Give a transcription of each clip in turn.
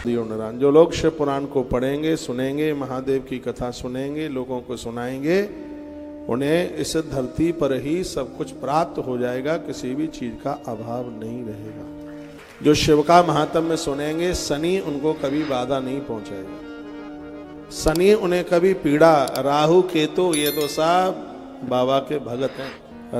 जो लोग शिव पुराण को पढ़ेंगे, सुनेंगे, महादेव की कथा सुनेंगे, लोगों को सुनाएंगे, उन्हें इस धरती पर ही सब कुछ प्राप्त हो जाएगा, किसी भी चीज का अभाव नहीं रहेगा। जो शिव का महात्म्य सुनेंगे, शनि उनको कभी बाधा नहीं पहुंचाएगा, शनि उन्हें कभी पीड़ा, राहु केतु ये तो सब बाबा के भगत हैं,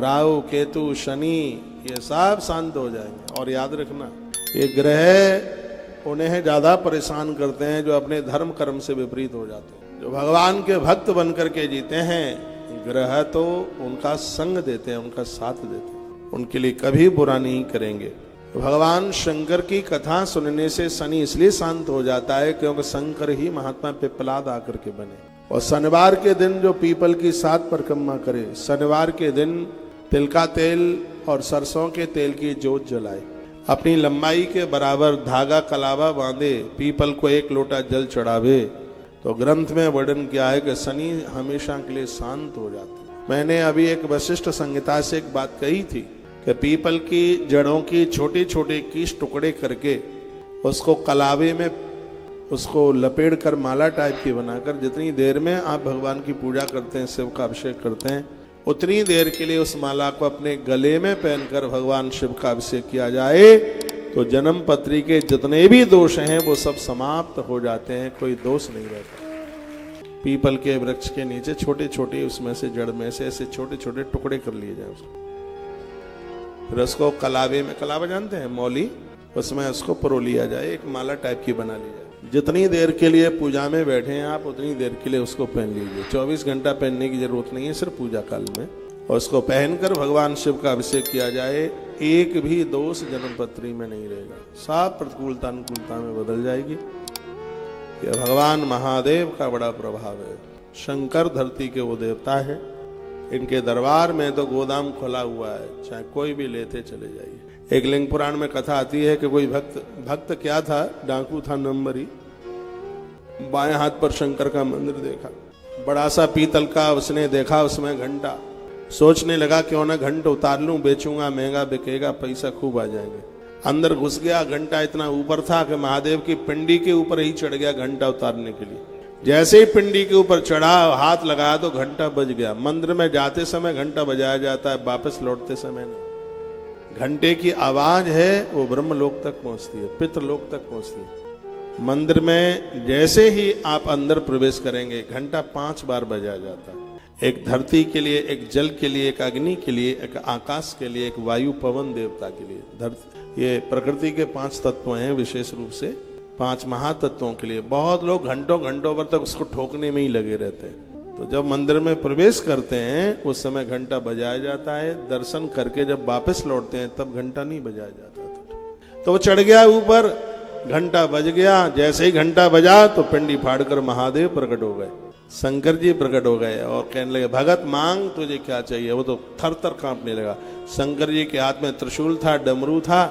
राहु केतु शनि ये सब शांत हो जाएंगे। और याद रखना, ये ग्रह उन्हें ज्यादा परेशान करते हैं जो अपने धर्म कर्म से विपरीत हो जाते हैं। जो भगवान के भक्त बनकर के जीते हैं, ग्रह तो उनका संग देते हैं, उनका साथ देते हैं, उनके लिए कभी बुरा नहीं करेंगे। भगवान शंकर की कथा सुनने से शनि इसलिए शांत हो जाता है क्योंकि शंकर ही महात्मा पिप्पलाद आकर के बने। और शनिवार के दिन जो पीपल की 7 परिक्रमा करे, शनिवार के दिन तिल का तेल और सरसों के तेल की जोत जलाए, अपनी लंबाई के बराबर धागा कलावा बांधे, पीपल को 1 लोटा जल चढ़ावे, तो ग्रंथ में वर्णन किया है कि शनि हमेशा के लिए शांत हो जाते। मैंने अभी एक वशिष्ठ संहिता से एक बात कही थी कि पीपल की जड़ों की छोटे छोटे कीस टुकड़े करके उसको कलावे में उसको लपेट कर माला टाइप की बनाकर जितनी देर में आप भगवान की पूजा करते हैं, शिव का अभिषेक करते हैं, उतनी देर के लिए उस माला को अपने गले में पहनकर भगवान शिव का अभिषेक किया जाए तो जन्म पत्री के जितने भी दोष हैं वो सब समाप्त हो जाते हैं, कोई दोष नहीं रहता। पीपल के वृक्ष के नीचे छोटे छोटे उसमें से जड़ में से ऐसे छोटे छोटे टुकड़े कर लिए जाए उसको, फिर उसको कलावे में, कलावा जानते हैं, मौली, उसमें उसको परो लिया जाए, एक माला टाइप की बना ली जाए। जितनी देर के लिए पूजा में बैठे हैं आप उतनी देर के लिए उसको पहन लीजिए, 24 घंटा पहनने की जरूरत नहीं है, सिर्फ पूजा काल में। और उसको पहनकर भगवान शिव का अभिषेक किया जाए, एक भी दोष जन्मपत्री में नहीं रहेगा, सब प्रतिकूलता अनुकूलता में बदल जाएगी। यह भगवान महादेव का बड़ा प्रभाव है। शंकर धरती के वो देवता है, इनके दरबार में तो गोदाम खुला हुआ है, चाहे कोई भी लेते चले जाइए। एक लिंग पुराण में कथा आती है कि कोई भक्त क्या था, डाकू था नंबरी, बाएं हाथ पर शंकर का मंदिर देखा, बड़ा सा पीतल का उसने देखा, उसमें घंटा, सोचने लगा क्यों ना घंटा उतार लूं, बेचूंगा, महंगा बिकेगा, पैसा खूब आ जाएंगे। अंदर घुस गया, घंटा इतना ऊपर था कि महादेव की पिंडी के ऊपर ही चढ़ गया घंटा उतारने के लिए। जैसे ही पिंडी के ऊपर चढ़ा, हाथ लगाया तो घंटा बज गया। मंदिर में जाते समय घंटा बजाया जाता है, वापस लौटते समय नहीं। घंटे की आवाज है वो ब्रह्मलोक तक पहुंचती है, पितृलोक तक पहुंचती है। मंदिर में जैसे ही आप अंदर प्रवेश करेंगे, घंटा 5 बार बजाया जाता है। एक धरती के लिए, एक जल के लिए, एक अग्नि के लिए, एक आकाश के लिए, एक वायु पवन देवता के लिए। ये प्रकृति के 5 तत्व हैं, विशेष रूप से 5 महातत्वों के लिए। बहुत लोग घंटों घंटों पर तक उसको ठोकने में ही लगे रहते हैं। तो जब मंदिर में प्रवेश करते हैं उस समय घंटा बजाया जाता है, दर्शन करके जब वापस लौटते हैं तब घंटा नहीं बजाया जाता था। तो वो चढ़ गया ऊपर, घंटा बज गया, जैसे ही घंटा बजा तो पिंडी फाड़कर महादेव प्रकट हो गए, शंकर जी प्रकट हो गए और कहने लगे, भगत मांग तुझे क्या चाहिए। वो तो थर थर कांपने लगा। शंकर जी के हाथ में त्रिशूल था, डमरू था,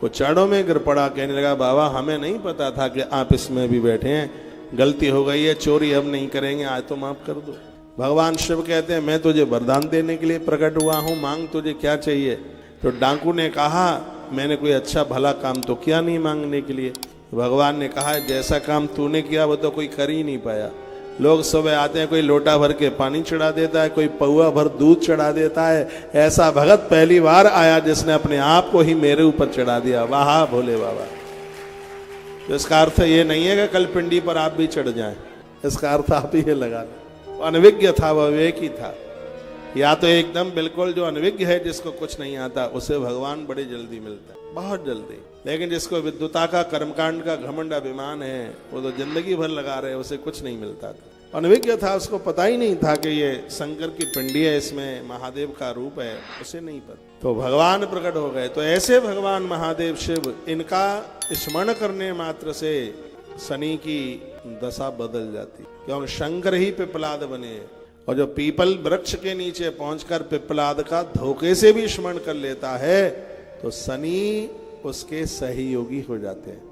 वो चरणों में गिर पड़ा, कहने लगा, बाबा हमें नहीं पता था कि आप इसमें भी बैठे हैं, गलती हो गई है, चोरी अब नहीं करेंगे, आज तो माफ कर दो। भगवान शिव कहते हैं, मैं तुझे वरदान देने के लिए प्रकट हुआ हूं, मांग तुझे क्या चाहिए। तो डाकू ने कहा, मैंने कोई अच्छा भला काम तो किया नहीं मांगने के लिए। भगवान ने कहा, जैसा काम तूने किया वो तो कोई कर ही नहीं पाया। लोग सुबह आते हैं, कोई लोटा भर के पानी चढ़ा देता है, कोई पौआ भर दूध चढ़ा देता है, ऐसा भगत पहली बार आया जिसने अपने आप को ही मेरे ऊपर चढ़ा दिया। वाह भोले बाबा। तो इसका अर्थ ये नहीं है कि कल पिंडी पर आप भी चढ़ जाएं, इसका अर्थ आप ही लगा लें। अनविज्ञ था, वह विवेक ही था। या तो एकदम बिल्कुल जो अनविज्ञ है, जिसको कुछ नहीं आता, उसे भगवान बड़े जल्दी मिलता है, बहुत जल्दी। लेकिन जिसको विद्वता का, कर्मकांड का घमंड अभिमान है, वो तो जिंदगी भर लगा रहे, उसे कुछ नहीं मिलता था। अनविज्ञ था, उसको पता ही नहीं था कि ये शंकर की पिंडी है, इसमें महादेव का रूप है, उसे नहीं पता। तो भगवान प्रकट हो गए। तो ऐसे भगवान महादेव शिव, इनका स्मरण करने मात्र से शनि की दशा बदल जाती, क्योंकि शंकर ही पिप्पलाद बने। और जो पीपल वृक्ष के नीचे पहुंचकर पिप्पलाद का धोखे से भी स्मरण कर लेता है तो शनि उसके सहयोगी हो जाते हैं।